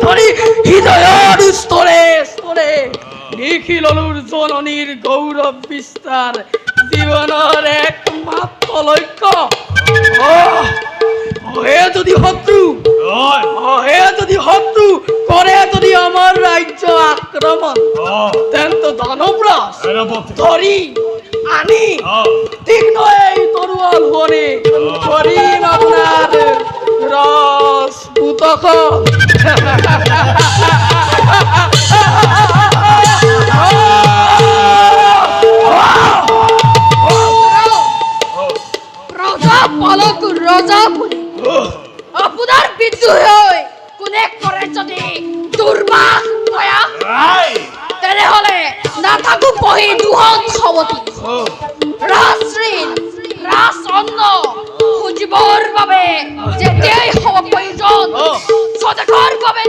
ধৰি হৃদয়ৰ স্তৰে স্তৰে নিখিললুৰ জননীৰ গৌৰৱ বিস্তাৰ জীৱনৰ একমাত্ৰ লক্ষ্য। হে যদি শত্ৰু কৰে যদি আমাৰ ৰাজ্য আক্ৰমণ তেন্তে দানৱৰাজ ধৰি আনি তীক্ষ্ণ এই তৰোৱাল ধৰি কৰিম আপোনাৰ ৰাজপুতখন। পালক ৰজা আপোনাৰ বিদ্ৰোহ হৈ কোনে কৰে যদি দুৰ্বাস দয়া তেনেহলে নাথাকো পঢ়ি দুহন সৱতী ৰাজঋণ ৰাজ অন্ন খুজিবৰ বাবে যেতিয়াই হ'ব প্ৰয়োজন স্বদেশৰ বাবে